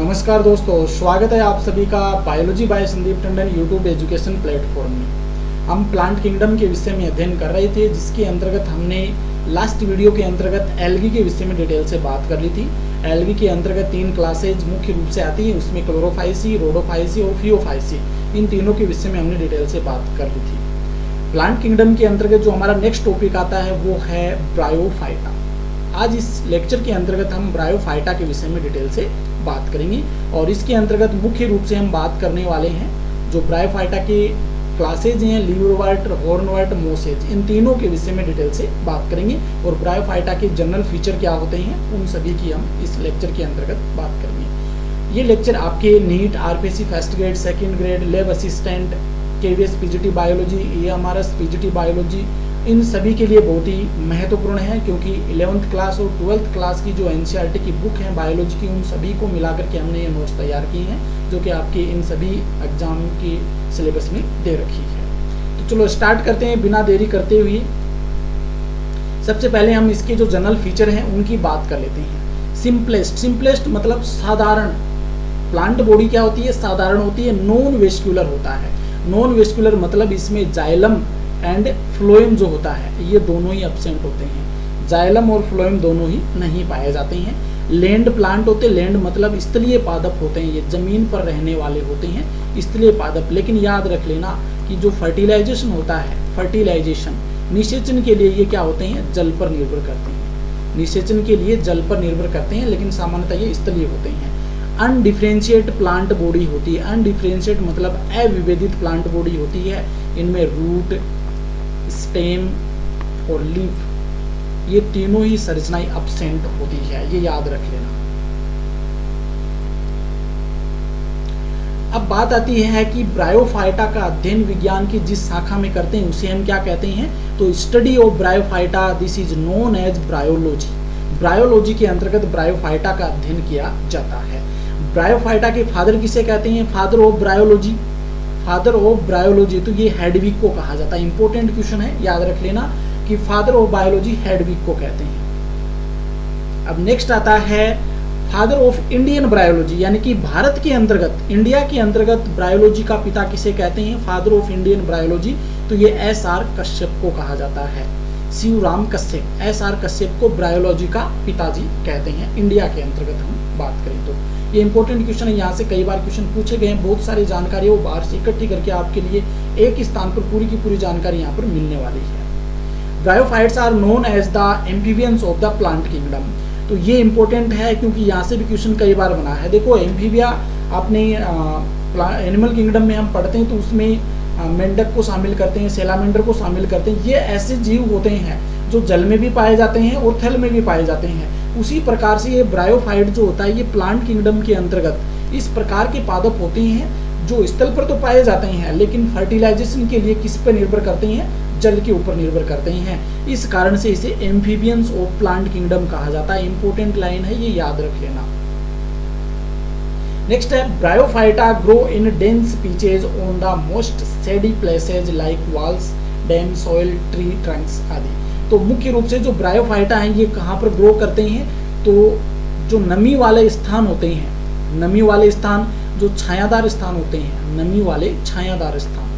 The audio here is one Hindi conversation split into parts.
नमस्कार दोस्तों, स्वागत है आप सभी का biology by Sandeep Tandon YouTube education platform में। हम प्लांट किंगडम के विषय में अध्ययन कर रहे थे, जिसके अंतर्गत हमने लास्ट वीडियो के अंतर्गत एल्गी के विषय में डिटेल से बात कर ली थी। एल्गी के अंतर्गत 3 क्लासेज मुख्य रूप से आती हैं, उसमें क्लोरोफाइसी, रोडोफाइसी और फियोफाइसी, इन तीनों के विषय में हमने डिटेल से बात कर ली थी। प्लांट किंगडम के अंतर्गत जो हमारा नेक्स्ट टॉपिक आता है वो है ब्रायोफाइटा। आज इस लेक्चर के अंतर्गत हम ब्रायोफाइटा के विषय में डिटेल से बात करेंगे और इसके अंतर्गत मुख्य रूप से हम बात करने वाले हैं जो ब्रायोफाइटा के क्लासेज हैं, लीवरवर्ट, हॉर्नवर्ट, मोसेज, इन तीनों के विषय में डिटेल से बात करेंगे और ब्रायोफाइटा के जनरल फीचर क्या होते हैं उन सभी की हम इस लेक्चर के अंतर्गत बात करेंगे। ये लेक्चर आपके NEET, RPSC first grade, second grade, lab assistant, KVS PGT biology, AMRS PGT biology, इन सभी के लिए बहुत ही महत्वपूर्ण है, क्योंकि 11th क्लास और 12th क्लास की जो एनसीईआरटी की बुक है बायोलॉजी की, उन सभी को मिलाकर के हमने ये नोट्स तैयार किए हैं जो कि आपके इन सभी एग्जाम की सिलेबस में दे रखी है। तो चलो स्टार्ट करते हैं बिना देरी करते हुए। सबसे पहले हम इसके जो जनरल फीचर हैं उनकी बात कर लेते हैं। सिंपलेस्ट मतलब साधारण। प्लांट बॉडी क्या होती है? साधारण होती है, नॉन वेस्कुलर होता है। नॉन वेस्कुलर मतलब इसमें जाइलम एंड फ्लोएम जो होता है ये दोनों ही एब्सेंट होते हैं। जाइलम और फ्लोएम दोनों ही नहीं पाए जाते हैं। लैंड प्लांट होते हैं, लैंड मतलब स्थलीय पादप होते हैं, ये जमीन पर रहने वाले होते हैं स्थलीय पादप। लेकिन याद रख लेना कि जो फर्टिलाइजेशन होता है, फर्टिलाइजेशन, निषेचन के लिए ये क्या होते हैं? जल पर निर्भर करते हैं। निषेचन के लिए जल पर निर्भर करते हैं, लेकिन सामान्यतः ये स्थलीय होते हैं। अनडिफरेंशिएट प्लांट बॉडी होती है। अनडिफरेंशिएट मतलब अविभेदित प्लांट बॉडी होती है। इनमें रूट, स्टेम और लीफ, ये तीनों ही संरचनाएं एब्सेंट होती है, ये याद रख लेना। अब बात आती है कि ब्रायोफाइटा का अध्ययन विज्ञान की जिस शाखा में करते हैं उसे हम क्या कहते हैं? तो study of bryophyta, this is known as bryology. Bryology के अंतर्गत ब्रायोफाइटा का अध्ययन किया जाता है। ब्रायोफाइटा के फादर किसे कहते हैं? Father of bryology. Father of bryology, तो ये हेडविग को कहा जाता है। इंपॉर्टेंट क्वेश्चन है, याद रख लेना कि फादर ऑफ बायोलॉजी हेडविग को कहते हैं। अब नेक्स्ट आता है फादर ऑफ इंडियन ब्रायोलॉजी, यानी कि भारत के अंतर्गत, इंडिया के अंतर्गत ब्रायोलॉजी का पिता किसे कहते हैं? फादर ऑफ इंडियन ब्रायोलॉजी, तो ये एसआर कश्यप को कहा जाता है। शिवराम कश्यप, एसआर कश्यप को ब्रायोलॉजी का पिताजी कहते हैं। इंडिया के अंतर्गत हम बात करें तो ये इंपॉर्टेंट क्वेश्चन है, यहाँ से कई बार क्वेश्चन पूछे गए हैं। बहुत सारी जानकारी वो बाहर से इकट्ठी करके आपके लिए एक स्थान पर पूरी की पूरी जानकारी यहाँ पर मिलने वाली है। Bryophytes are known as the amphibians of the plant kingdom, तो ये इंपॉर्टेंट है क्योंकि यहाँ से भी क्वेश्चन कई बार बना है। देखो एम्फीबिया आपने एनिमल किंगडम में हम पढ़ते हैं तो उसमें मेंढक को शामिल करते हैं, सैलामेंडर को शामिल करते हैं। ये ऐसे जीव होते हैं जो जल में भी पाए जाते हैं और थल में भी पाए जाते हैं। उसी प्रकार से ये ब्रायोफाइट जो होता है ये प्लांट किंगडम के अंतर्गत इस प्रकार के पादप होते हैं जो स्थल पर तो पाए जाते हैं, लेकिन फर्टिलाइजेशन के लिए किस पर निर्भर करते हैं? जल के ऊपर निर्भर करते हैं। इस कारण से इसे एम्फीबियंस ऑफ प्लांट किंगडम कहा जाता है। इंपॉर्टेंट लाइन है, ये याद रख लेना। नेक्स्ट है bryophyta grow in dense peaches on the most shady places like walls, dam, soil, tree Trunks आदि। तो मुख्य रूप से जो ब्रायोफाइटा हैं ये कहाँ पर ग्रो करते हैं? तो जो नमी वाले स्थान होते हैं, नमी वाले स्थान, जो छायादार स्थान होते हैं, नमी वाले छायादार स्थान,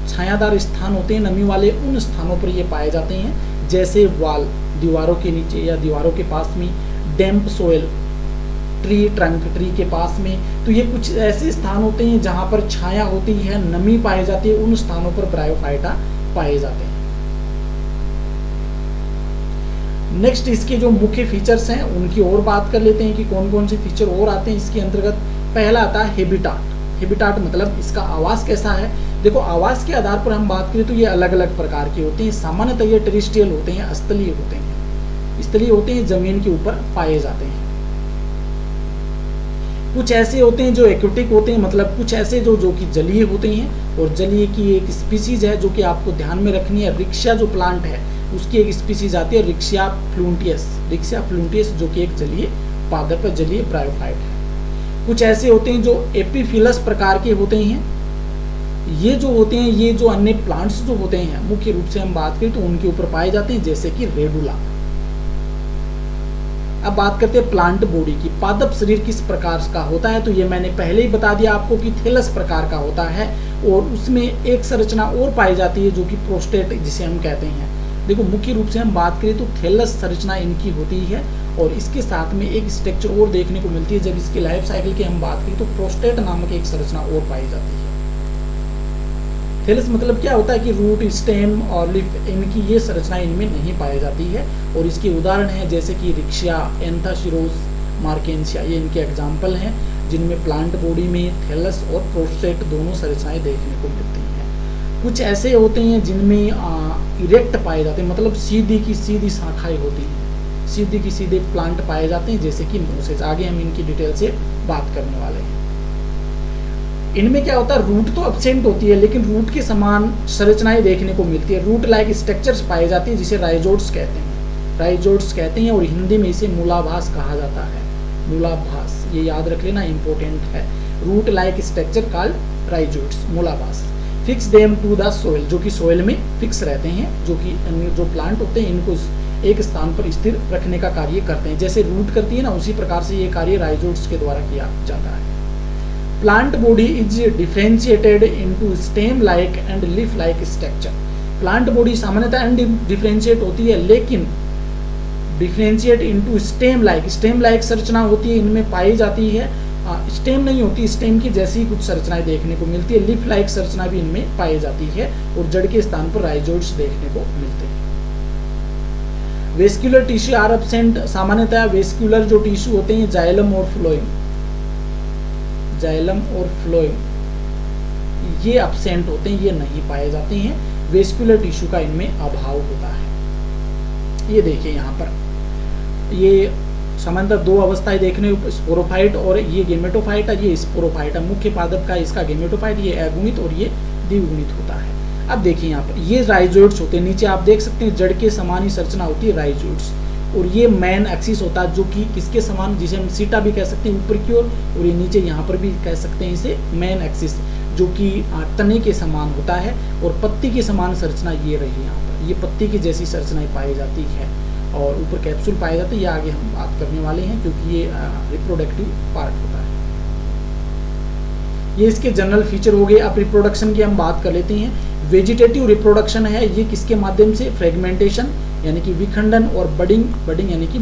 छायादार स्थान होते हैं नमी वाले, उन स्थानों पर ये पाए जाते हैं। जैसे वॉल, दीवारों के नीचे या दीवारों के पास में, डैम्प सॉइल, ट्री ट्रंक, ट्री के पास में। तो ये कुछ ऐसे स्थान होते हैं जहां पर छाया होती है, नमी पाई जाती है, उन स्थानों पर ब्रायोफाइटा पाए जाते हैं। नेक्स्ट इसके जो मुख्य फीचर्स हैं उनकी और बात कर लेते हैं कि कौन कौन से फीचर और आते हैं इसके अंतर्गत। पहला आता है हैबिटाट। हैबिटाट मतलब इसका आवास कैसा है? देखो आवास के आधार पर हम बात करें तो ये अलग अलग प्रकार के होते हैं। सामान्यतः ये टेरेस्ट्रियल होते हैं, स्थलीय होते हैं। स्थलीय होते हैं, जमीन के ऊपर पाए जाते हैं। कुछ ऐसे होते हैं जो एक्वेटिक होते हैं, मतलब कुछ ऐसे जो कि जलीय होते हैं। और जलीय की एक स्पीसीज है जो कि आपको ध्यान में रखनी है, रिक्शा जो प्लांट है उसकी एक स्पीसीज आती है रिक्शिया फ्लूंटियस। रिक्शिया फ्लूंटियस जो कि एक जलीय पादप है, जलीय ब्रायोफाइट है। कुछ ऐसे होते हैं जो एपीफिलस प्रकार के होते हैं। ये जो होते हैं, ये जो अन्य प्लांट्स जो होते हैं मुख्य रूप से हम बात करें तो उनके ऊपर पाए जाते हैं, जैसे कि रेडुला। अब बात करते हैं प्लांट बॉडी की। पादप शरीर किस प्रकार का होता है, तो ये मैंने पहले ही बता दिया आपको कि थैलस प्रकार का होता है, और उसमें एक संरचना और पाई जाती है जो कि प्रोस्टेट जिसे हम कहते हैं। देखो मुख्य रूप से हम बात करें तो थैलस संरचना इनकी होती है, और इसके साथ में एक स्ट्रक्चर और देखने को मिलती है। जब इसकी लाइफ साइकिल की हम बात करें तो प्रोस्टेट नामक एक संरचना और पाई जाती है। थैलस मतलब क्या होता है कि रूट, स्टेम और लीफ, इनकी ये संरचना इनमें नहीं पाई जाती है, और इसके उदाहरण हैं जैसे कि रिक्शिया, एंथासिरोस, मार्केंशिया, ये इनके एग्जाम्पल हैं जिनमें प्लांट बॉडी में थैलस और प्रोस्टेट दोनों संरचनाएं देखने को मिलती हैं। कुछ ऐसे होते हैं जिनमें इरेक्ट पाए जाते हैं, मतलब सीधी की सीधी शाखाएं होती हैं, सीधी की सीधे प्लांट पाए जाते हैं, जैसे कि मोसेस। आगे हम इनकी डिटेल से बात करने वाले हैं। इनमें क्या होता है, रूट तो एब्सेंट होती है लेकिन रूट के समान संरचनाएं देखने को मिलती है। रूट लाइक स्ट्रक्चर्स पाए जाती है जिसे राइजोड्स कहते हैं, राइजोड्स कहते हैं, और हिंदी में इसे मूलाभास कहा जाता है। मूलाभास, ये याद रख लेना, इंपॉर्टेंट है। Root like structure called rhizoids, मूलाभास। Fix them to the soil, जो कि सोइल में फिक्स रहते हैं, जो कि जो प्लांट होते हैं इनको एक स्थान पर स्थिर रखने का कार्य करते हैं। जैसे रूट करती है ना, उसी प्रकार से ये कार्य राइजोड्स के द्वारा किया जाता है। Plant body is differentiated into stem like and leaf like structure. Plant body सामान्यतः डिफरेंशिएट होती है, लेकिन डिफरेंशिएट इनटू स्टेम लाइक संरचना होती है, इनमें पाई जाती है। स्टेम नहीं होती, स्टेम की जैसी कुछ संरचनाएं देखने को मिलती है। लीफ लाइक संरचना भी इनमें पाई जाती है, और जड़ के स्थान पर राइजोड्स देखने को मिलते हैं। Vascular tissue are absent. सामान्यतः वेस्क्यूलर जो टिश्यू होते हैं, जाइलम और फ्लोएम, जाइलम और फ्लोएम, ये एब्सेंट होते हैं, ये नहीं पाए जाते हैं। वेस्क्यूलर टिश्यू का इनमें अभाव होता है। ये देखिए यहाँ पर, ये सामान्यतः दो अवस्थाएं देखने, स्पोरोफाइट और ये गेमेटोफाइट है। ये स्पोरोफाइट है, मुख्य पादप का इसका गेमेटोफाइट, ये अगुणित और ये द्विगुणित होता है। अब देखिए यहाँ पर ये राइजोइड्स होते हैं, नीचे आप देख सकते हैं जड़ के समान ही संरचना होती है राइजोइड्स, और ये मेन एक्सिस होता है जो कि किसके समान, जिसे हम सीटा भी कह सकते हैं ऊपर की ओर, और ये नीचे यहाँ पर भी कह सकते हैं इसे मेन एक्सिस, जो कि तने के समान होता है, और पत्ती के समान संरचना ये रही यहाँ पर, ये पत्ती की जैसी संरचना पाई जाती है, और ऊपर कैप्सूल पाए जाते हैं। ये आगे हम बात करने वाले हैं क्योंकि ये रिप्रोडक्टिव पार्ट होता है। ये इसके जनरल फीचर हो गए। अब रिप्रोडक्शन की हम बात कर लेते हैं। वेजिटेटिव रिप्रोडक्शन है, ये किसके माध्यम से, फ्रेगमेंटेशन यानी कि विखंडन, और बडिंग यानी कि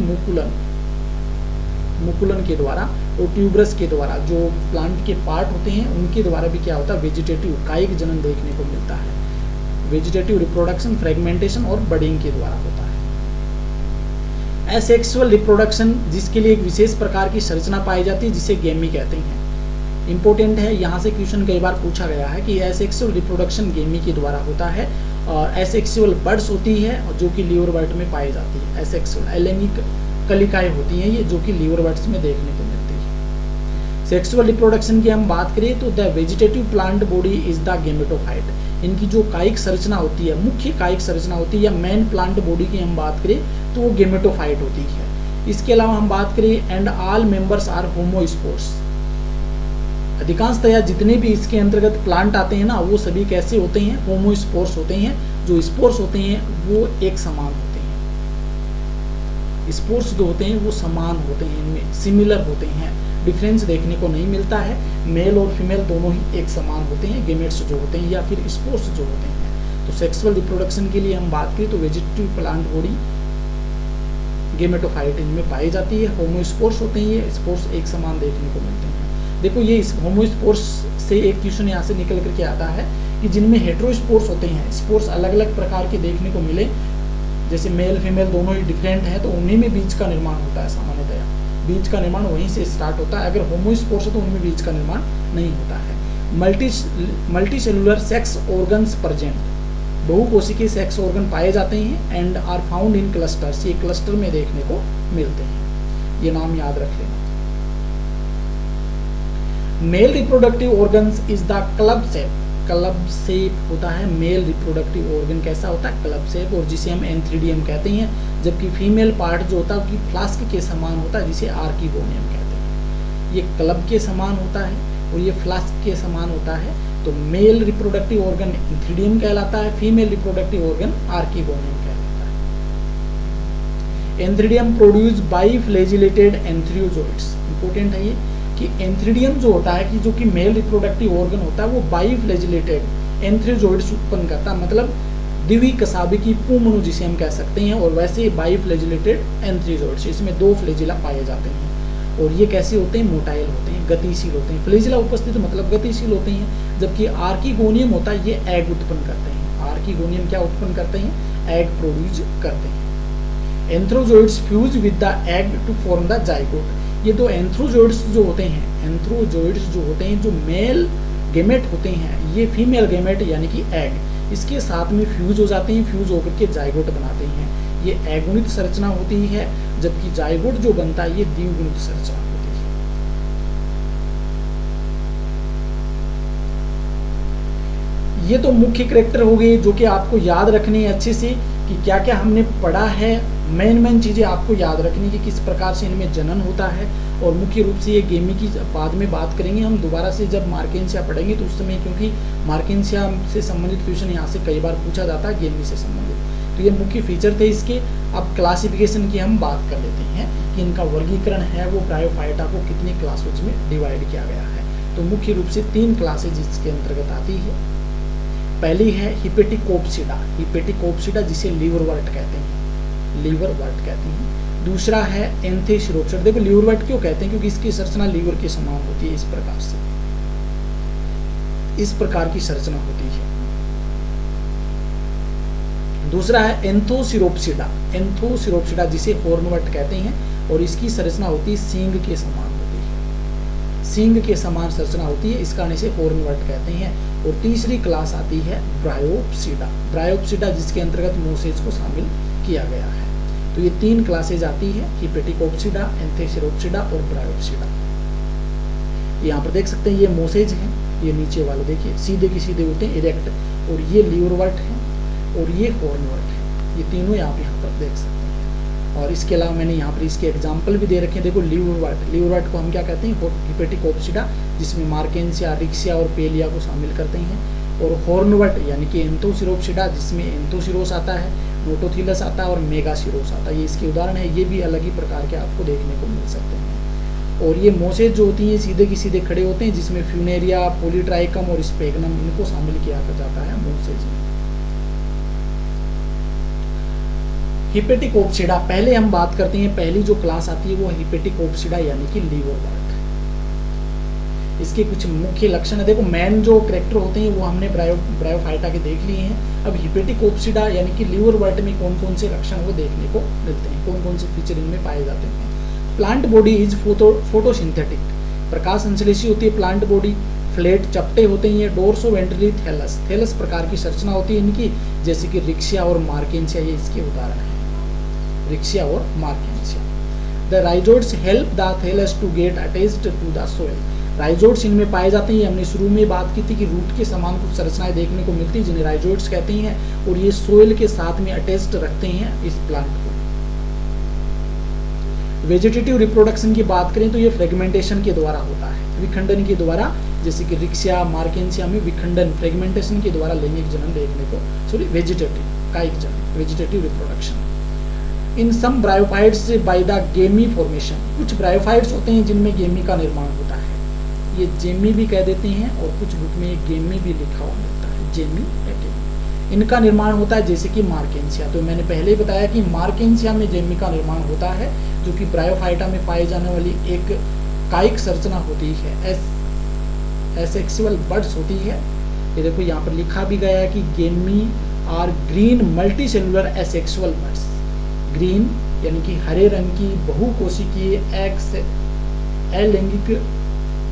मुकुलन के द्वारा, और ट्यूबरस के द्वारा, जो प्लांट के पार्ट होते हैं उनके द्वारा भी क्या होता है, वेजिटेटिव कायिक जनन देखने को मिलता है। वेजिटेटिव रिप्रोडक्शन फ्रेगमेंटेशन और बडिंग के द्वारा होता है। एसेक्सुअल रिप्रोडक्शन, जिसके लिए एक विशेष प्रकार की संरचना पाई जाती है जिसे गेमी कहते हैं। इंपॉर्टेंट है, यहाँ से क्वेश्चन कई बार पूछा गया है कि एसेक्सुअल रिप्रोडक्शन गेमी के द्वारा होता है, और एसेक्सुअल बर्ड्स होती है जो कि लीवरबर्ट में पाई जाती है। एसेक्सुअल अलैंगिक कलिकाएं होती हैं ये, जो कि लीवरबर्ड्स में देखने को मिलती है। सेक्सुअल रिप्रोडक्शन की हम बात करें तो the vegetative plant body is the gametophyte. इनकी जो कायिक संरचना होती है, मुख्य कायिक संरचना होती है, या मेन प्लांट बॉडी की हम बात करें तो वो गेमेटोफाइट होती है। इसके अलावा हम बात करें and all members are homospores. अधिकांशतया जितने भी इसके अंतर्गत प्लांट आते हैं ना, वो सभी कैसे होते हैं, होमोस्पोर्स होते हैं। जो स्पोर्स होते हैं वो एक समान होते हैं। स्पोर्स जो होते हैं वो समान होते हैं, इनमें सिमिलर होते हैं, डिफरेंस देखने को नहीं मिलता है। मेल और फीमेल दोनों ही एक समान होते हैं, गेमेट्स जो होते हैं या फिर स्पोर्स जो होते हैं। तो सेक्सुअल रिप्रोडक्शन के लिए हम बात करें तो वेजिटेटिव प्लांट बॉडी गेमेटोफाइट इनमें पाई जाती है। होमोस्पोर्स होते हैं, ये स्पोर्स एक समान देखने को मिलते हैं। देखो ये इस होमोस्पोर्स से एक क्वेश्चन यहाँ से निकल करके आता है कि जिनमें हेटेरोस्पोर्स होते हैं, स्पोर्स अलग अलग प्रकार के देखने को मिले, जैसे मेल फीमेल दोनों ही डिफरेंट हैं, तो उन्हीं में बीज का निर्माण होता है। सामान्यतया बीज का निर्माण वहीं से स्टार्ट होता है। अगर होमोस्पोर्स है तो उनमें बीज का निर्माण नहीं होता है। Multi cellular sex organs present, बहुकोशिकीय सेक्स ऑर्गन पाए जाते हैं। And are found in clusters, ये क्लस्टर में देखने को मिलते हैं। ये नाम याद रख लेना। Male reproductive organs is the club shape, club shape होता है मेल रिप्रोडक्टिव ऑर्गन। कैसा होता है, क्लब शेप, और जिसे हम एंथ्रीडियम कहते हैं। जबकि फीमेल पार्ट जो होता है कि फ्लास्क के समान होता है, जिसे आर्किगोनियम कहते हैं। ये क्लब के समान होता है और ये फ्लास्क के समान होता है। तो मेल रिप्रोडक्टिव ऑर्गन एंथ्रीडियम कहलाता है, फीमेल रिप्रोडक्टिव ऑर्गन आर्किगोनियम कहलाता है। Antheridium produce by flagellated antherozoids. Important है ये कि एंथ्रीडियम जो होता है कि जो कि मेल रिप्रोडक्टिव ऑर्गन होता है वो बाई फ्लैजिलेटेड एंथ्रियोजोइड्स उत्पन्न करता है, मतलब द्विकशाभिकी पुंमणु जिसे हम कह सकते हैं, और वैसे बाई फ्लैजिलेटेड एंथ्रियोजोइड्स, इसमें 2 फ्लैजिला पाए जाते हैं। और ये कैसे होते हैं? मोटाइल होते हैं, गतिशील होते हैं। फ्लैजिला उपस्थित मतलब गतिशील होते हैं, जबकि आर्किगोनियम होता है ये एग उत्पन्न करते हैं। आर्किगोनियम क्या उत्पन्न करते हैं? एग प्रोड्यूस करते हैं। Antherozoids fuse with the egg to form the zygote. ये 2 एंथ्रोजोइड्स जो होते हैं, एंथ्रोजोइड्स जो होते हैं, जो मेल गेमेट होते हैं, ये फीमेल गेमेट यानी कि एग, इसके साथ में फ्यूज हो जाते हैं, फ्यूज होकर के जाइगोट बनाते हैं। ये एगुणित संरचना होती है, जबकि जाइगोट जो बनता है ये द्विगुणित संरचना होती है। ये तो मुख्य कैरेक्टर हो गए जो कि आपको याद रखने हैं अच्छे से कि क्या क्या हमने पढ़ा है। मेन चीजें आपको याद रखनी कि किस प्रकार से इनमें जनन होता है, और मुख्य रूप से ये गेमी की बाद में बात करेंगे हम दोबारा से जब मार्केंसिया पढ़ेंगे तो उस समय, क्योंकि मार्केंसिया से संबंधित क्वेश्चन यहाँ से कई बार पूछा जाता है गेमी से संबंधित। तो ये मुख्य फीचर थे इसके। अब क्लासिफिकेशन की हम बात कर लेते हैं कि इनका वर्गीकरण है वो ब्रायोफाइटा को कितनी क्लासेज में डिवाइड किया गया है। तो मुख्य रूप से 3 क्लासेज इसके अंतर्गत आती है। पहली है हिपेटिकोप्सिडा, हिपेटिकोप्सिडा जिसे लीवरवर्ट कहते हैं, लीवरवर्ट कहते हैं। दूसरा है एंथेसिरोप्सिडा। देखो लीवरवर्ट क्यों कहते हैं? क्योंकि इसकी संरचना लीवर के समान होती है, इस प्रकार से, इस प्रकार की संरचना होती है। दूसरा है एंथोसिरोप्सिडा, एंथोसिरोप्सिडा जिसे हॉर्नवर्ट कहते हैं, और इसकी संरचना होती है सींग के समान होती है, सींग के समान संरचना होती है, इस कारण इसे हॉर्नवर्ट कहते हैं। और तीसरी क्लास आती है ब्रायोप्सिडा, ब्रायोप्सिडा जिसके अंतर्गत मोसेज को शामिल किया गया है। तो ये 3 क्लासेज आती है, हिपेटिकोप्सिडा, एंथेसिरोप्सिडा और ब्रायोप्सिडा। यहाँ पर देख सकते हैं ये मोसेज हैं, ये नीचे वाले देखिए सीधे के सीधे होते हैं, इरेक्ट, और ये लीवरवर्ट है और ये हॉर्नवर्ट है। ये तीनों आप यहाँ पर देख सकते हैं। और इसके अलावा मैंने यहाँ पर इसके एग्जाम्पल भी दे रखे हैं। देखो लीवरवर्ट, लीवरवर्ट को हम क्या कहते हैं? हिपेटिकोप्सिडा, जिसमें मार्केंसिया, रिक्सिया और पेलिया को शामिल करते हैं। और हॉर्नवर्ट यानी कि एंथोसिरोप्सिडा, जिसमें एंथोसिरोस आता है, नोटोथिलस आता है और मेगासिरोस आता है। ये इसके उदाहरण है। ये भी अलग ही प्रकार के आपको देखने को मिल सकते हैं। और ये मोसेज जो होती हैं सीधे की सीधे खड़े होते हैं, जिसमें फ्यूनेरिया, पॉलीट्राइकम और स्पेगनम इनको शामिल किया जाता है मोसेज में। हिपेटिकोप्सिडा, पहले हम बात करते हैं, पहली जो क्लास आती है वो हिपेटिकोप्सिडा यानी कि लीवरवर्ट। इसके कुछ मुख्य लक्षण है। देखो मेन जो कैरेक्टर होते हैं वो हमने ब्रायोफाइटा के देख लिए हैं। अब हिपेटिकोप्सिडा यानी कि लीवरवर्ट में कौन कौन से लक्षण वो देखने को मिलते हैं, कौन कौन से फीचर इनमें पाए जाते हैं। प्लांट बॉडी इज फोटोसिंथेटिक, प्रकाश संश्लेषी होती है प्लांट बॉडी। फ्लैट चपटे होते हैं ये। डोर्सो वेंट्रली थैलस, थैलस प्रकार की संरचना होती है इनकी, जैसे कि रिक्सिया और मार्केंसिया, ये इसके उदाहरण है, रिक्सिया और marchantia. The rhizoids help the thallus to get attached to the soil, rhizoids इनमें पाए जाते हैं। हमने शुरू में बात की थी कि रूट के समान कुछ संरचनाएं देखने को मिलती हैं जिन्हें राइजोइड्स कहते हैं, और ये सोइल के साथ में अटैच्ड रखते हैं इस प्लांट को। वेजिटेटिव रिप्रोडक्शन की बात करें तो ये फ्रेगमेंटेशन के द्वारा होता है, विखंडन के द्वारा, जैसे कि रिक्सिया, मार्केंसिया में विखंडन, फ्रेगमेंटेशन के द्वारा लैंगिक जनन देखने को, वेजिटेटिव कायिक जनन, vegetative reproduction. In some bryophytes by the gemmae formation, कुछ ब्रायोफाइट्स होते हैं जिनमें गेमी का निर्माण होता है, ये जेमी भी कह देते हैं, और कुछ बुक में गेमी भी लिखा हुआ मिलता है, जेमी या गेमी। इनका निर्माण होता है जैसे कि मार्केंसिया। तो मैंने पहले ही बताया कि मार्केंसिया में जेमी का निर्माण होता है, जो कि ब्रायोफाइटा में पाई जाने वाली एक कायिक संरचना होती है, एसेक्सुअल बड्स होती है। ये देखो यहाँ पर लिखा भी गया है कि gemmae are green multicellular asexual buds. Green यानी कि हरे रंग की बहुकोशिकीय अलैंगिक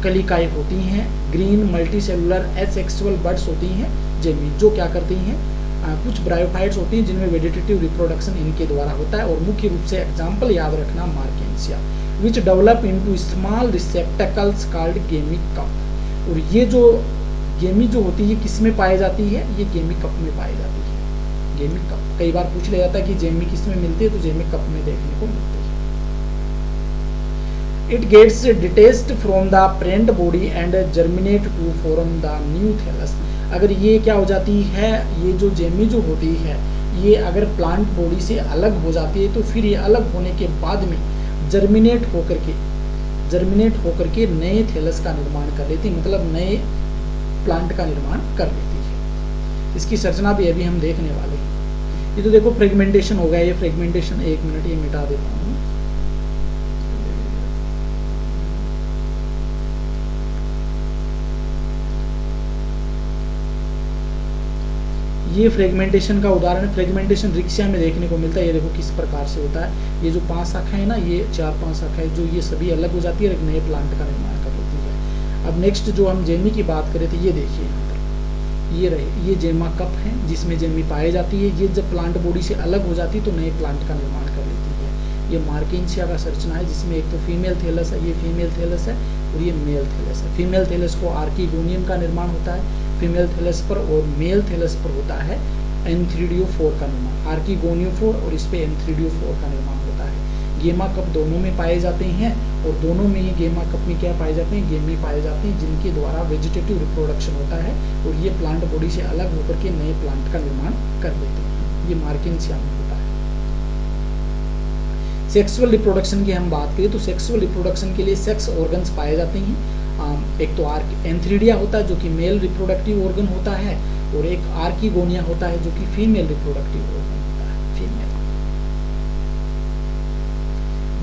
कलिकाएं होती हैं। ग्रीन मल्टीसेलुलर एसेक्सुअल बड्स होती हैं जेमी, जो क्या करती हैं, कुछ ब्रायोफाइट्स होती हैं जिनमें वेजिटेटिव रिप्रोडक्शन इनके द्वारा होता है। और मुख्य रूप से एग्जाम्पल याद रखना Marchantia, which develop into small receptacles called gemma cup. और ये जो गेमी जो होती है किस में पाई जाती है? ये गेमी कप में पाई जाती है, गेमी कप। कई बार पूछ लिया जाता है कि जेमी किस में मिलती है, तो जेमी कप में देखने को मिलती है। It gets detached from the parent body and germinate to form the new thallus। अगर ये क्या हो जाती है, ये जो जेमी जो होती है ये अगर प्लांट बॉडी से अलग हो जाती है तो फिर ये अलग होने के बाद में जर्मिनेट होकर के नए थैलस का निर्माण कर लेती है, मतलब नए प्लांट का निर्माण कर लेती है। इसकी संरचना भी अभी हम देखने वाले हैं। ये तो देखो फ्रेगमेंटेशन हो गया, ये फ्रेगमेंटेशन, एक मिनट ये मिटा देता हूँ। ये फ्रेगमेंटेशन का उदाहरण, फ्रेगमेंटेशन रिक्शा में देखने को मिलता है। ये देखो किस प्रकार से होता है। ये जो 5 शाखा है ना, ये 4-5 शाखा है, जो ये सभी अलग हो जाती है और एक नए प्लांट का निर्माण कर लेती है। अब नेक्स्ट जो हम जेमी की बात करें तो ये देखिए यहाँ पर ये रहे, ये जेमा कप है जिसमें जेमी पाई जाती है। ये जब प्लांट बॉडी से अलग हो जाती है तो नए प्लांट का निर्माण कर लेती है। ये मार्केंशिया का संरचना है जिसमें एक तो फीमेल थैलस है, ये फीमेल थैलस है और ये मेल थैलस है। फीमेल थैलस को आर्कीगोनियम का निर्माण होता है फीमेल थैलस पर, और मेल थैलस पर होता है एंथ्रीडियोफोर का निर्माण, आर्कीगोनियोफोर, और इस पे एंथ्रीडियोफोर का निर्माण होता है। गेमा कप दोनों में पाए जाते हैं और दोनों में ही गेमा कप में क्या पाए जाते हैं, गेमी पाए जाते हैं जिनके द्वारा वेजिटेटिव रिप्रोडक्शन होता है और ये प्लांट बॉडी से अलग होकर के नए प्लांट का निर्माण कर देते हैं। ये मार्केंशिया में होता है। सेक्सुअल रिप्रोडक्शन की हम बात करें तो सेक्सुअल रिप्रोडक्शन के लिए सेक्स ऑर्गन्स पाए जाते हैं। एक तो एंथ्रीडिया होता है जो कि मेल रिप्रोडक्टिव ऑर्गन होता है, और एक आर्कीगोनिया होता है जो कि फीमेल रिप्रोडक्टिव ऑर्गन होता है, female.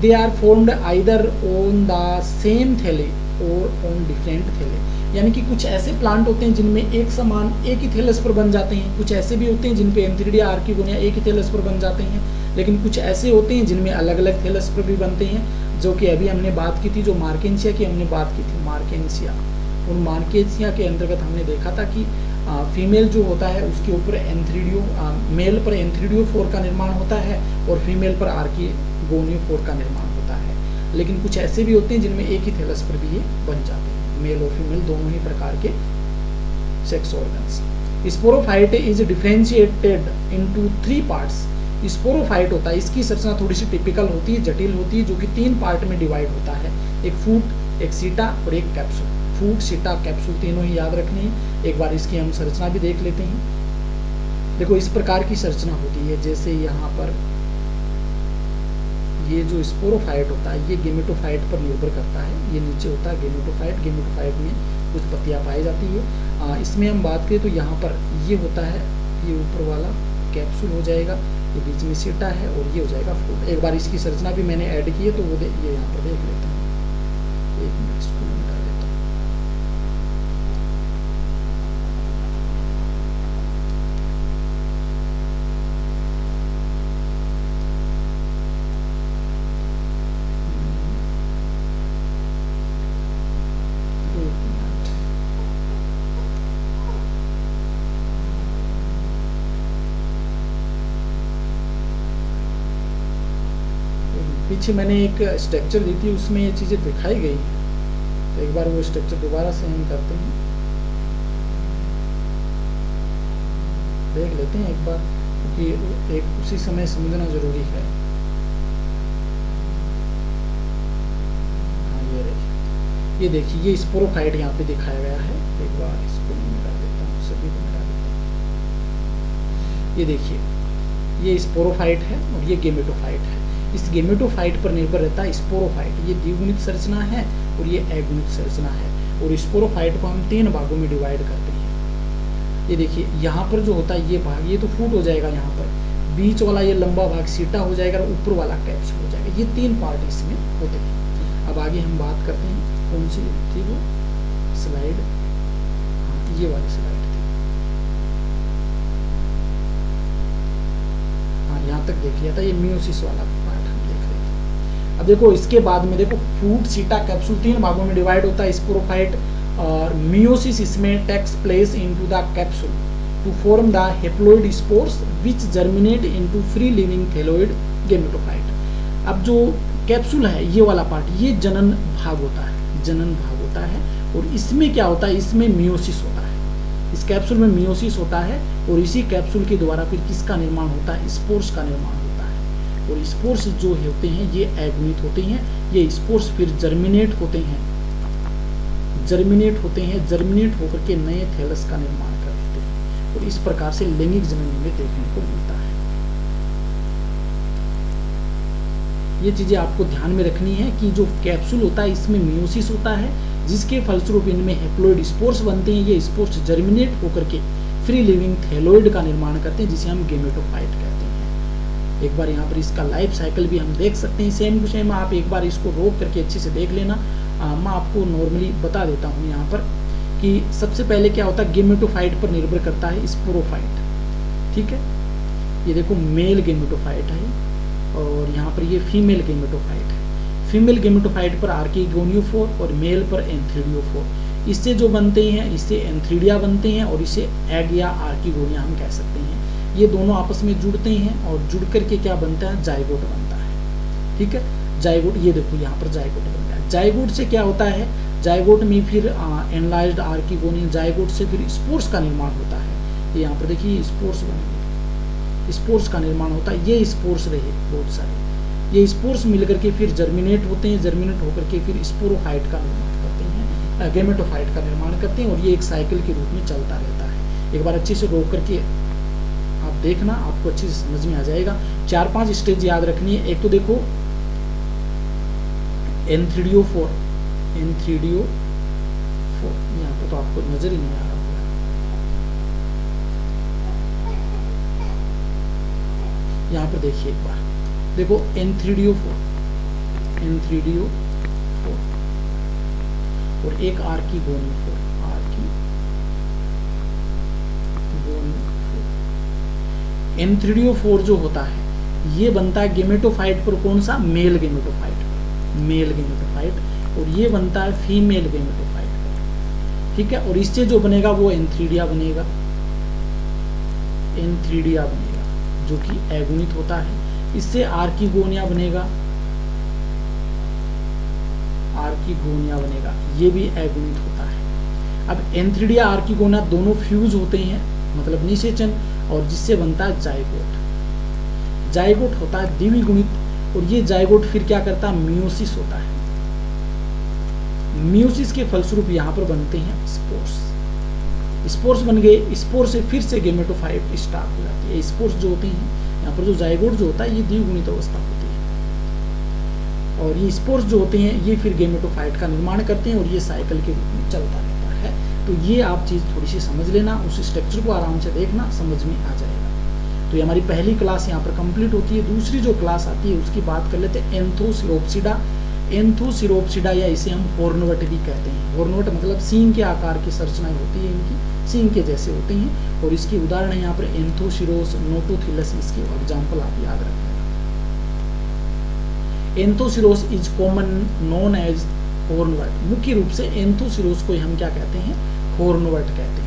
They are formed either on the same thallus और ऑन डिफरेंट थैले, यानी कि कुछ ऐसे प्लांट होते हैं जिनमें एक समान एक ही थैलस पर बन जाते हैं, कुछ ऐसे भी होते हैं जिन पे एंथ्रीडिया आर्कीगोनिया एक ही थैलस पर बन जाते हैं, लेकिन कुछ ऐसे होते हैं जिनमें अलग अलग थैलस पर भी बनते हैं, जो कि अभी हमने बात की थी, जो मार्केंशिया की हमने बात की थी, मार्केंशिया। उन मार्केंशिया के अंतर्गत हमने देखा था कि फीमेल जो होता है उसके ऊपर मेल पर एंथ्रीडियोफोर का निर्माण होता है और फीमेल पर आर्कीगोनियोफोर का निर्माण होता है। लेकिन कुछ ऐसे भी होते हैं जिनमें एक ही थैलस पर भी ये बन जाते हैं, मेल और फीमेल दोनों ही प्रकार के sex organs. Sporophyte is differentiated into 3 parts. Sporophyte होता है, इसकी संरचना थोड़ी सी टिपिकल होती है, जटिल होती है, जो कि 3 पार्ट में डिवाइड होता है, एक फूट, एक सीटा और एक कैप्सूल। फूट, सीटा, कैप्सूल तीनों ही याद रखनी है। एक बार इसकी हम संरचना भी देख लेते हैं। देखो इस प्रकार की संरचना होती है, जैसे यहाँ पर ये जो स्पोरोफाइट होता है ये गेमेटोफाइट पर निर्भर करता है। ये नीचे होता है गेमेटोफाइट, गेमेटोफाइट में कुछ पत्तियाँ पाई जाती है। इसमें हम बात करें तो यहाँ पर ये होता है, ये ऊपर वाला कैप्सूल हो जाएगा, ये बीच में सीटा है और ये हो जाएगा फूट। एक बार इसकी संरचना भी मैंने ऐड की है तो वो ये यहाँ पर देख लेते हैं। एक मिनट इसको मिटा देता हूँ। पीछे मैंने एक स्ट्रक्चर दी थी, उसमें ये चीज़ें दिखाई गई हैं, तो एक बार वो स्ट्रक्चर दोबारा से हम करते हैं, देख लेते हैं एक बार, क्योंकि एक उसी समय समझना जरूरी है। हाँ ये रही, ये देखिए ये स्पोरोफाइट यहाँ पे दिखाया गया है। एक बार इसको मिटा देता हूँ, सभी को मिटा देता हूँ। ये देखिए ये स्पोरोफाइट है और ये गेमेटोफाइट है। इस गेमेटोफाइट पर निर्भर रहता है स्पोरोफाइट। ये द्विगुणित संरचना है और ये अगुणित संरचना है, और स्पोरोफाइट को हम 3 भागों में डिवाइड करते हैं। ये देखिए यहाँ पर जो होता है ये भाग, ये तो फूट हो जाएगा, यहाँ पर बीच वाला ये लंबा भाग सीटा हो जाएगा और ऊपर वाला कैप्सूल हो जाएगा। ये 3 पार्ट इसमें होते हैं। अब आगे हम बात करते हैं, कौन सी थी वो स्लाइड, हाँ ये वाली स्लाइड थी, हाँ यहाँ तक देख लिया था, ये मियोसिस वाला पार्ट हम देख रहे थे। अब देखो इसके बाद में देखो फूट, सीटा, कैप्सूल 3 भागों में डिवाइड होता है स्पोरोफाइट, और मियोसिस इसमें takes place into the capsule to form the haploid spores which germinate into free living thalloid gametophyte. अब जो कैप्सूल है ये वाला पार्ट, ये जनन भाग होता है, जनन भाग होता है, और इसमें क्या होता है, इसमें मियोसिस होता है। इस कैप्सूल में मियोसिस होता है और इसी कैप्सूल के द्वारा फिर किसका निर्माण होता है, स्पोर्स का निर्माण होता है। और स्पोर्स जो होते हैं ये अगुणित होते हैं। ये स्पोर्स फिर जर्मिनेट होते हैं, जर्मिनेट होकर के नए थैलस का निर्माण कर देते हैं, और इस प्रकार से लैंगिक जनन में देखने को मिलता है। ये चीज़ें आपको ध्यान में रखनी है कि जो कैप्सूल होता है इसमें मियोसिस होता है, जिसके फलस्वरूप इनमें हैप्लॉइड स्पोर्स बनते हैं। ये स्पोर्स जर्मिनेट होकर के फ्री लिविंग थैलोइड का निर्माण करते हैं, जिसे हम गेमेटोफाइट कहते हैं। एक बार यहाँ पर इसका लाइफ साइकिल भी हम देख सकते हैं, सेम टू सेम। आप एक बार इसको रोक करके अच्छे से देख लेना। मैं आपको नॉर्मली बता देता हूँ यहाँ पर कि सबसे पहले क्या होता है, गेमेटोफाइट पर निर्भर करता है स्पोरोफाइट। ठीक है, ये देखो मेल गेमेटोफाइट है और यहाँ पर ये फीमेल गेमेटोफाइट है। फीमेल गेमेटोफाइट पर आर्किगोनियोफोर और मेल पर एंथ्रीडियोफोर। इससे जो बनते हैं, इससे एंथ्रीडिया बनते हैं और इसे एग या आर्किगोनिया हम कह सकते हैं। ये दोनों आपस में जुड़ते हैं और जुड़ करके क्या बनता है, जाइगोट बनता है। ठीक है, जाइगोट, ये देखो यहाँ पर जाइगोट बन गया। जाइगोट से क्या होता है, जाइगोट में फिर एनलार्ज्ड आर्किगोनियन, जाइगोट से फिर स्पोर्स का निर्माण होता है। ये यहाँ पर देखिए स्पोर्स बनेंगे, स्पोर्स का निर्माण होता है। ये स्पोर्स रहे बहुत सारे, ये स्पोर्स मिलकर के फिर जर्मिनेट होते हैं, जर्मिनेट होकर के फिर स्पोरोफाइट का निर्माण करते हैं, गेमेटोफाइट का निर्माण करते हैं। और ये एक साइकिल के रूप में चलता रहता है। एक बार अच्छे से रोक करके आप देखना, आपको अच्छे से समझ में आ जाएगा। 4-5 स्टेज याद रखनी है। एक तो देखो एंथ्रीडियोफोर, यहाँ पर तो आपको नजर ही नहीं आ रहा होगा। यहाँ पर देखिए एक बार, देखो एंथ्रीडियोफोर और एक आर्किगोनियोफोर। एंथ्रीडियोफोर जो होता है ये बनता है गेमेटोफाइट पर, कौन सा, मेल गेमेटोफाइट, और ये बनता है फीमेल गेमेटोफाइट पर। ठीक है, और इससे जो बनेगा वो एंथ्रीडिया बनेगा, जो कि एगुनित होता है। इससे आर्किगोनिया बनेगा, ये भी एगुनित होता है। अब एंथ्रीडिया आर्किगोनिया दोनों फ्यूज होते हैं, मतलब निषेचन, और जिससे बनता है जाइगोट। जाइगोट होता है द्विगुणित, और ये जाइगोट फिर क्या करता है, मियोसिस होता है। मियोसिस के फलस्वरूप यहाँ पर बनते हैं स्पोर्स बन गए। स्पोर से फिर से गेमेटोफाइट स्टार्ट हो जाती है। स्पोर्स जो होते हैं, यहाँ पर जो जाइगोट जो होता है ये द्विगुणित अवस्था होती है, और ये स्पोर्स जो होते हैं ये फिर गेमेटोफाइट का निर्माण करते हैं, और ये साइकिल के रूप में चलता रहता है। तो ये आप चीज़ थोड़ी सी समझ लेना, उस स्ट्रक्चर को आराम से देखना, समझ में आ जाएगा। तो ये हमारी पहली क्लास यहाँ पर कंप्लीट होती है। दूसरी जो क्लास आती है उसकी बात कर लेते हैं, एंथोसिरोप्सिडा, या इसे हम हॉर्नवट भी कहते हैं। हॉर्नवट मतलब सींग के आकार की संरचनाएं होती है, इनकी सींग के जैसे होते हैं, और इसकी उदाहरण है यहाँ पर एंथोसिरोस, नोटोथिलस, इसके एग्जाम्पल आप याद रखिएगा। Anthoceros is common known as hornwort. मुख्य रूप से एंथोसिरोस को हम क्या कहते हैं, हॉर्नवट कहते हैं।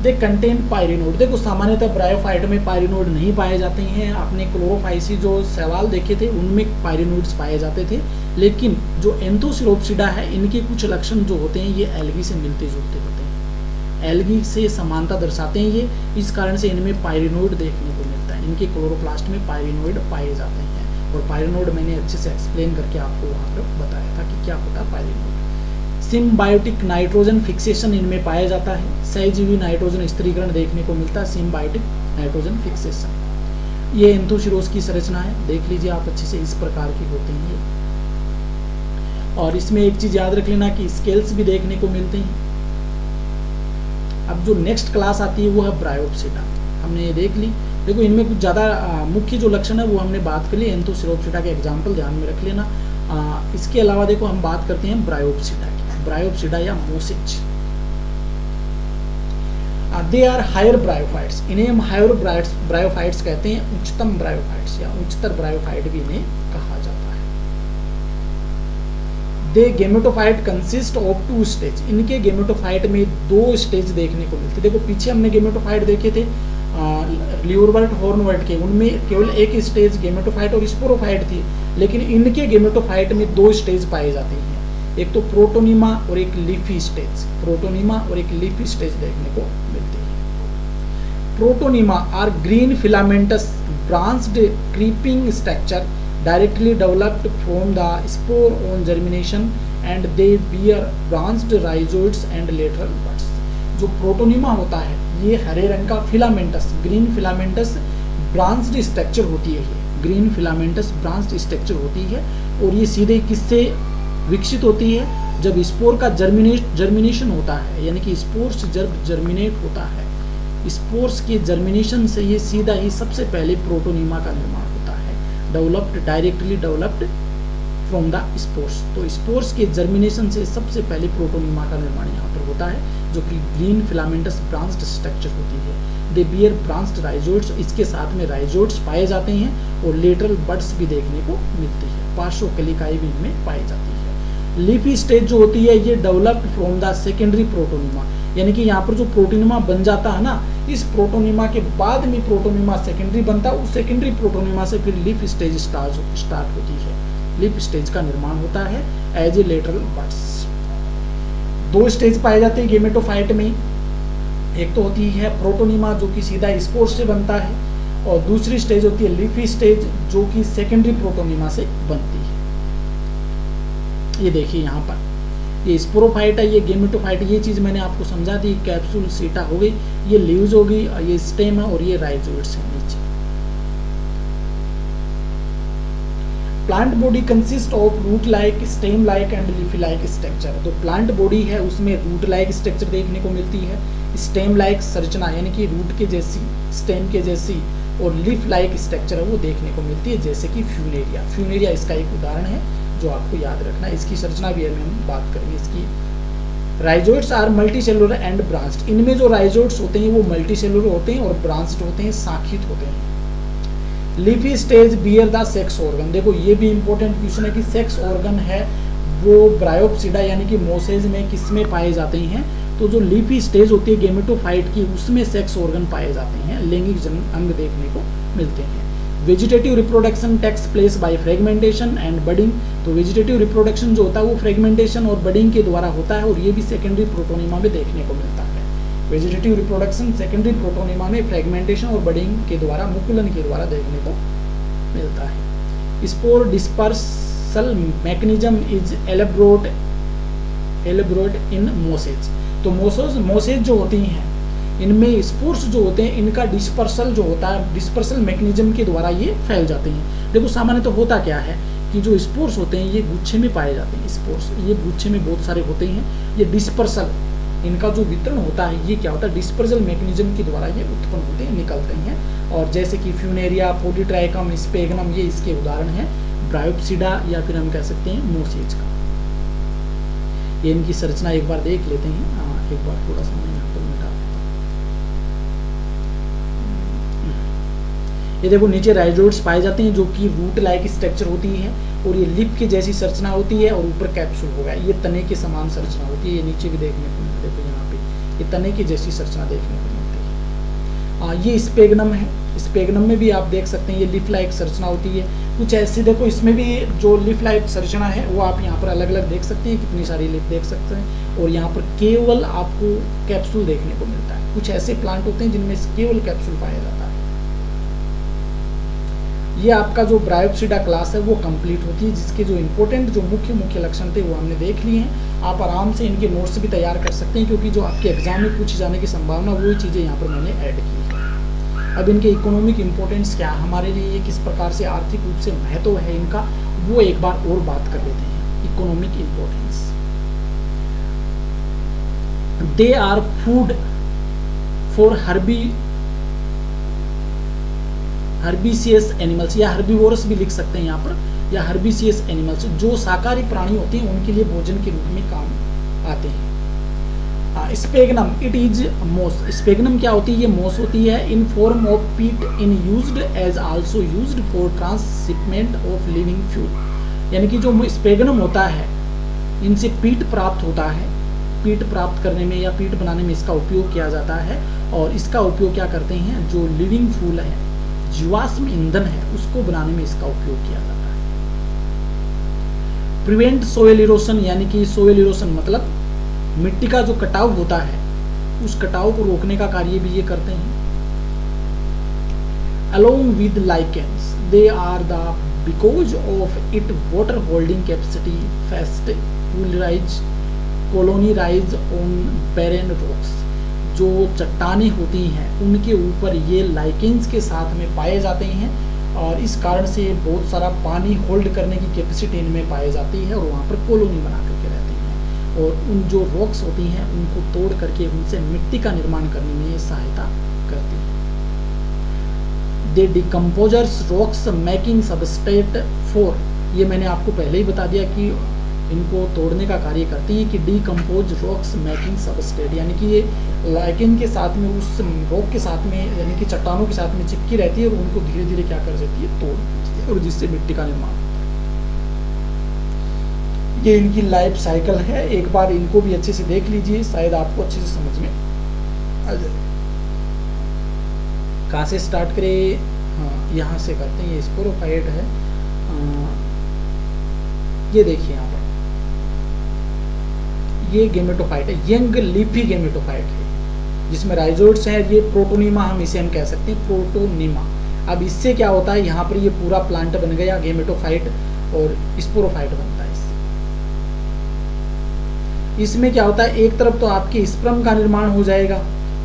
They contain pyrenoid. देखो सामान्यतः ब्रायोफाइट में पायरिनोड नहीं पाए जाते हैं। आपने क्लोरोफाइसी जो सवाल देखे थे उनमें पायरिनोड्स पाए जाते थे, लेकिन जो एंथोसिरोप्सिडा है इनके कुछ लक्षण जो होते हैं ये एल्गी से मिलते जुलते होते हैं, एल्गी से समानता दर्शाते हैं ये, इस कारण से इनमें पायरिनोड देखने को मिलता है। इनके क्लोरोप्लास्ट में पायरिनोड पाए जाते हैं, और पायरिनोड मैंने अच्छे से एक्सप्लेन करके आपको वहाँ पर बताया था कि क्या होता है पायरिनोड। सिम्बायोटिक नाइट्रोजन फिक्सेशन इनमें पाया जाता है। सहजीवी नाइट्रोजन स्थिरीकरण देखने को मिलता है, सिम्बायोटिक नाइट्रोजन फिक्सेशन। ये एंथोसिरोस की संरचना है, देख लीजिए आप अच्छे से, इस प्रकार की होते हैं ये। और इसमें एक चीज याद रख लेना कि स्केल्स भी देखने को मिलते हैं। अब जो नेक्स्ट क्लास आती है वो है ब्रायोप्सिडा, हमने ये देख ली। देखो इनमें कुछ ज़्यादा मुख्य जो लक्षण है वो हमने बात कर ली, एंथोसिरोप्सिडा के एग्जाम्पल ध्यान में रख लेना। इसके अलावा देखो हम बात करते हैं ब्रायोप्सिडा की, ब्रायोप्सिडा या मोसेज। दे आर हायर ब्रायोफाइट्स, इन्हें हम हायर ब्रायोफाइट्स कहते हैं, उच्चतम ब्रायोफाइट्स या उच्चतर ब्रायोफाइट भी इन्हें कहा जाता है। दे गेमेटोफाइट कंसिस्ट ऑफ 2 स्टेज, इनके गेमेटोफाइट में 2 स्टेज देखने को मिलते। देखो पीछे हमने गेमेटोफाइट देखे थे ल्यूरबर्ट हॉर्नवर्ट के, उनमें केवल एक स्टेज गेमेटोफाइट और स्पोरोफाइट थी, लेकिन इनके गेमेटोफाइट में 2 स्टेज पाए जाते हैं, एक तो प्रोटोनिमा और एक लीफी स्टेज। प्रोटोनिमा और एक लीफी स्टेज देखने को मिलते हैं। Protonema are green filamentous branched creeping structure directly developed from the spore on germination and they bear branched rhizoids and lateral buds। जो प्रोटोनिमा होता है ये हरे रंग का filamentous, green filamentous branched structure होती है ये, ग्रीन फिलामेंटस ब्रांच्ड स्ट्रक्चर होती है और ये सीधे किससे विकसित होती है, जब स्पोर का जर्मिनेशन होता है, यानी कि स्पोर्स जब जर्मिनेट होता है, स्पोर्स के जर्मिनेशन से ये सीधा ही सबसे पहले प्रोटोनिमा का निर्माण होता है, directly developed from the spores. तो स्पोर्स के जर्मिनेशन से सबसे पहले प्रोटोनिमा का निर्माण यहाँ पर होता है, जो कि ग्रीन फिलामेंटस ब्रांच्ड स्ट्रक्चर होती है। दे बियर ब्रांच्ड राइजोइड्स, इसके साथ में राइजोइड्स पाए जाते हैं और लेटरल बड्स भी देखने को मिलती है, पार्श्व कलिकाएं भी इनमें पाई जाती है। लीफी स्टेज जो होती है ये developed from the secondary protonema, यानी कि यहाँ पर जो प्रोटोनिमा बन जाता है ना, इस प्रोटोनिमा के बाद में प्रोटोनिमा सेकेंडरी बनता है, उस सेकेंडरी प्रोटोनिमा से फिर लीफ स्टेज स्टार्ट होती है, लीफ स्टेज का निर्माण होता है एज ए लेटरल बड्स। दो स्टेज पाए जाते हैं गेमेटोफाइट में, एक तो होती है प्रोटोनिमा जो कि सीधा स्पोर्स से बनता है, और दूसरी स्टेज होती है लीफी स्टेज जो कि सेकेंडरी प्रोटोनिमा से बनती है। ये देखिए यहाँ पर ये स्पोरोफाइट है, ये गेमेटोफाइट, ये चीज़ मैंने आपको समझा दी। कैप्सूल सीटा हो गई, ये लीव्स हो गई, ये स्टेम है और ये राइजोइड्स है नीचे। Plant body consist of root like, stem like and leafy like structure. तो प्लांट बॉडी है उसमें रूट लाइक स्ट्रक्चर देखने को मिलती है, स्टेम लाइक संरचना यानी कि रूट के जैसी, स्टेम के जैसी, और लीफ लाइक स्ट्रक्चर है वो देखने को मिलती है, जैसे कि फ्यूनेरिया। फ्यूनेरिया इसका एक उदाहरण है जो आपको याद रखना है, इसकी संरचना भी हम बात करेंगे इसकी। Rhizoids are multicellular and branched, इनमें जो राइजोइड्स होते हैं वो मल्टीसेलुलर होते हैं और ब्रांच्ड होते हैं, शाखित होते हैं। Leafy stage bear the sex organ, देखो ये भी इंपॉर्टेंट क्वेश्चन है कि सेक्स ऑर्गन है वो ब्रायोप्सिडा यानी कि मोसेज में किसमें पाए जाते हैं, तो जो लीफी स्टेज होती है गेमेटोफाइट की उसमें सेक्स ऑर्गन पाए जाते हैं, लैंगिक अंग देखने को मिलते हैं। Vegetative reproduction takes place by fragmentation and budding, तो वेजिटेटिव रिप्रोडक्शन जो होता है वो फ्रेगमेंटेशन और बडिंग के द्वारा होता है, और ये भी सेकेंडरी प्रोटोनिमा में देखने को मिलता है। वेजिटेटिव रिप्रोडक्शन सेकेंडरी प्रोटोनिमा में फ्रेगमेंटेशन और बडिंग के द्वारा, मुकुलन के द्वारा देखने को मिलता है। Spore dispersal mechanism is elaborate in mosses, तो मोसेज जो होती हैं इनमें स्पोर्स जो होते हैं इनका डिस्पर्सल जो होता है, डिस्पर्सल मैकेनिज्म के द्वारा ये फैल जाते हैं। देखो सामान्य तो होता क्या है कि जो स्पोर्स होते हैं ये गुच्छे में पाए जाते हैं, स्पोर्स ये गुच्छे में बहुत सारे होते हैं, ये डिस्पर्सल इनका जो वितरण होता है ये क्या होता है, डिस्पर्सल मैकेनिज्म के द्वारा ये उत्पन्न होते हैं, निकलते हैं। और जैसे कि फ्यूनेरिया, पॉलीट्राइकम, स्पेगनम ये इसके उदाहरण हैं, ब्रायोप्सिडा या फिर हम कह सकते हैं मोसेज का। ये इनकी संरचना एक बार देख लेते हैं, एक बार थोड़ा सा मैं यहाँ पर मिटा देता हूँ। ये देखो नीचे राइजोइड्स पाए जाते हैं जो कि रूट लाइक स्ट्रक्चर होती है, और ये लिप के जैसी संरचना होती है, और ऊपर कैप्सूल होगा, ये तने के समान संरचना होती है। ये नीचे भी देखने को मिलती है, देखो यहाँ पे ये तने की जैसी संरचना देखने को मिलती है। ये स्पेगनम है, स्पेगनम में भी आप देख सकते हैं ये लिफ लाइक संरचना होती है कुछ ऐसी। देखो इसमें भी जो लिफ लाइक संरचना है वो आप यहाँ पर अलग अलग देख सकते हैं, कितनी सारी लिफ देख सकते हैं, और यहाँ पर केवल आपको कैप्सूल देखने को मिलता है। कुछ ऐसे प्लांट होते हैं जिनमें केवल कैप्सूल पाया जाता है। ये आपका जो ब्रायोप्सिडा क्लास है वो कंप्लीट होती है, जिसके जो इंपॉर्टेंट जो मुख्य लक्षण थे वो हमने देख लिए हैं। आप आराम से इनके नोट्स भी तैयार कर सकते हैं, क्योंकि जो आपके एग्जाम में पूछे जाने की संभावना वही चीज़ें यहाँ पर मैंने ऐड की है। अब इनके इकोनॉमिक इंपॉर्टेंस क्या हमारे लिए, ये किस प्रकार से आर्थिक रूप से महत्व है इनका, वो एक बार और बात कर लेते हैं। Economic importance, they are food for herbaceous animals, या हर्बीवोरस भी लिख सकते हैं यहाँ पर, या हर्बीसियस एनिमल्स, जो शाकाहारी प्राणी होते हैं उनके लिए भोजन के रूप में काम आते हैं। स्पेगनम, इट इज मोस, स्पेगनम क्या होती है, ये मोस होती है। इन form of peat in used as also used for transshipment of living fuel, यानी कि जो स्पेगनम होता है इनसे पीट प्राप्त होता है, पीट प्राप्त करने में या पीट बनाने में इसका उपयोग किया जाता है। और इसका उपयोग क्या करते हैं, जो लिविंग फ्यूल है, जीवाश्म ईंधन है, उसको बनाने में इसका उपयोग किया जाता है। प्रिवेंट सोयल इरोशन, यानी कि सोयल इरोशन मतलब मिट्टी का जो कटाव होता है उस कटाव को रोकने का कार्य भी ये करते हैं। Along with lichens, they are the because of it water holding capacity first colonize on barren rocks, जो चट्टानें होती हैं उनके ऊपर ये लाइकेंस के साथ में पाए जाते हैं, और इस कारण से बहुत सारा पानी होल्ड करने की कैपेसिटी इनमें पाई जाती है और वहाँ पर कॉलोनी बना करके रहती हैं। और उन जो रॉक्स होती हैं उनको तोड़ करके उनसे मिट्टी का निर्माण करने में ये सहायता करती है। They decomposers rocks making substrate for, ये मैंने आपको पहले ही बता दिया कि इनको तोड़ने का कार्य करती है कि डीकम्पोज रॉक्स मेकिंग सबस्ट्रेट, यानी कि ये लाइकेन के साथ में उस रॉक के साथ में यानी कि चट्टानों के साथ में चिपकी रहती है और उनको धीरे धीरे क्या कर देती है, तोड़ देती है और जिससे मिट्टी का निर्माण होता है। ये इनकी लाइफ साइकिल है, एक बार इनको भी अच्छे से देख लीजिए, शायद आपको अच्छे से समझ में आ जाए। कहाँ से स्टार्ट करें? हाँ, यहाँ से करते हैं। ये स्पोरोफाइट है, ये देखिए यहाँ पर ये गेमेटोफाइट है, यंग लीफी गेमेटोफाइट है जिसमें राइजोइड्स है। ये प्रोटोनीमा हम इसे हम कह सकते हैं, प्रोटोनीमा। अब इससे क्या होता है, यहाँ पर ये पूरा प्लांट बन गया गेमेटोफाइट और स्पोरोफाइट बनता है इससे। इसमें क्या होता है, एक तरफ तो आपके स्पर्म का निर्माण हो जाएगा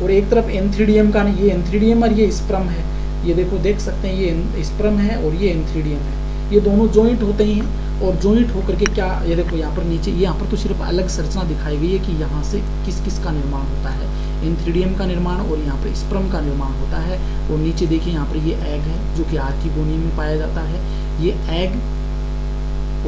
और एक तरफ एंथ्रीडियम का। ये एंथ्रीडियम और ये स्पर्म है, ये देखो देख सकते हैं, ये स्पर्म है और ये एंथ्रीडियम है। ये दोनों जॉइंट होते हैं और जॉइंट होकर के क्या, ये देखो यहाँ पर नीचे, यहाँ पर तो सिर्फ अलग संरचना दिखाई गई है कि यहाँ से किस किस का निर्माण होता है। एंथ्रीडियम का निर्माण और यहाँ पर स्पर्म का निर्माण होता है। और नीचे देखिए यहाँ पर ये एग है जो कि आर्किगोनियम में पाया जाता है। ये एग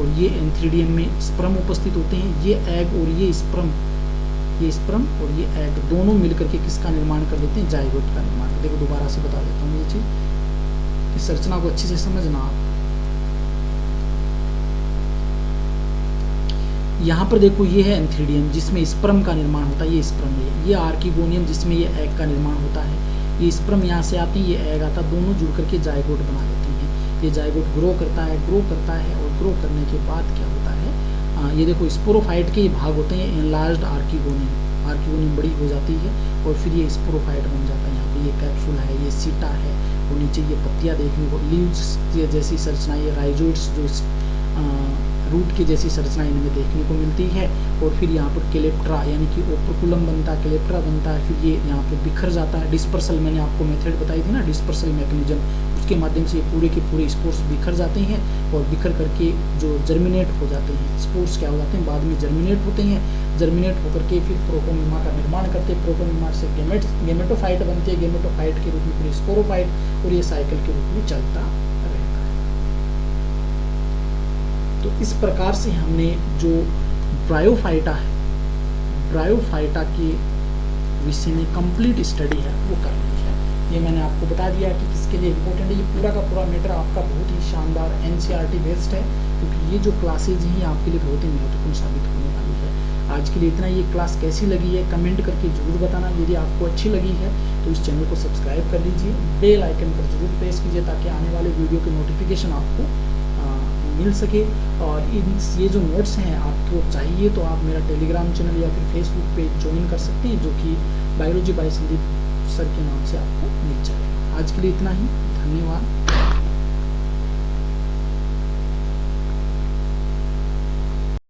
और ये एंथ्रीडियम में स्पर्म उपस्थित होते हैं। ये एग और ये स्पर्म और ये एग दोनों मिलकर के किसका निर्माण कर देते हैं, जाइगोट का निर्माण। देखो दोबारा से बता देता हूँ ये चीज, इस संरचना को अच्छे से समझना आप। यहाँ पर देखो ये है एंथ्रीडियम जिसमें स्पर्म का निर्माण होता है, ये स्पर्म है। ये आर्किगोनियम जिसमें ये एग का निर्माण होता है। ये स्पर्म यहाँ से आती है, ये एग आता है, दोनों जुड़ करके जाइगोट बना लेते हैं। ये जाइगोट ग्रो करता है और ग्रो करने के बाद क्या होता है, ये देखो स्पोरोफाइट के ये भाग होते हैं, एनलार्ज्ड आर्किगोनियम बड़ी हो जाती है और फिर ये स्पोरोफाइट बन जाता है। यहाँ पे ये कैप्सूल है, ये सीटा है और नीचे ये पत्तियाँ देखने को, लीव्स जैसी संरचना, ये राइजोइड्स जो रूट की जैसी संरचना इनमें देखने को मिलती है। और फिर यहाँ पर क्लेप्ट्रा यानी कि ओपर्कुलम बनता है, क्लेप्ट्रा बनता है, फिर ये यहाँ पर बिखर जाता है। डिस्पर्सल मैंने आपको मेथड बताई थी ना, डिस्पर्सल मैकेनिज्म, उसके माध्यम से ये पूरे के पूरे स्पोर्स बिखर जाते हैं और बिखर करके जो जर्मिनेट हो जाते हैं, स्पोर्स क्या हो जाते हैं, बाद में जर्मिनेट होते हैं। जर्मिनेट होकर के फिर प्रोटोनीमा का निर्माण करते हैं। प्रोटोनीमा से गेमेटोफाइट बनते हैं, गेमेटोफाइट के रूप में फिर स्पोरोफाइट, और ये साइकिल के रूप में चलता रहता है। तो इस प्रकार से हमने जो ब्रायोफाइटा है, ब्रायोफाइटा के विषय में कंप्लीट स्टडी है वो कर ली है। ये मैंने आपको बता दिया कि किसके लिए इम्पोर्टेंट है। ये पूरा का पूरा मैटर आपका बहुत ही शानदार NCERT बेस्ड है, क्योंकि ये जो क्लासेज हैं आपके लिए बहुत ही महत्वपूर्ण साबित होने वाली है। आज के लिए इतना। ये क्लास कैसी लगी है कमेंट करके जरूर बताना। यदि आपको अच्छी लगी है तो इस चैनल को सब्सक्राइब कर लीजिए, बेल आइकन पर जरूर प्रेस कीजिए ताकि आने वाले वीडियो के नोटिफिकेशन आपको मिल सके। और ये जो नोट्स हैं आपको चाहिए तो आप मेरा टेलीग्राम चैनल या फिर फेसबुक पेज ज्वाइन कर सकते हैं, जो कि बायोलॉजी बाय संदीप सर के नाम से आपको मिल जाएगा। आज के लिए इतना ही, धन्यवाद।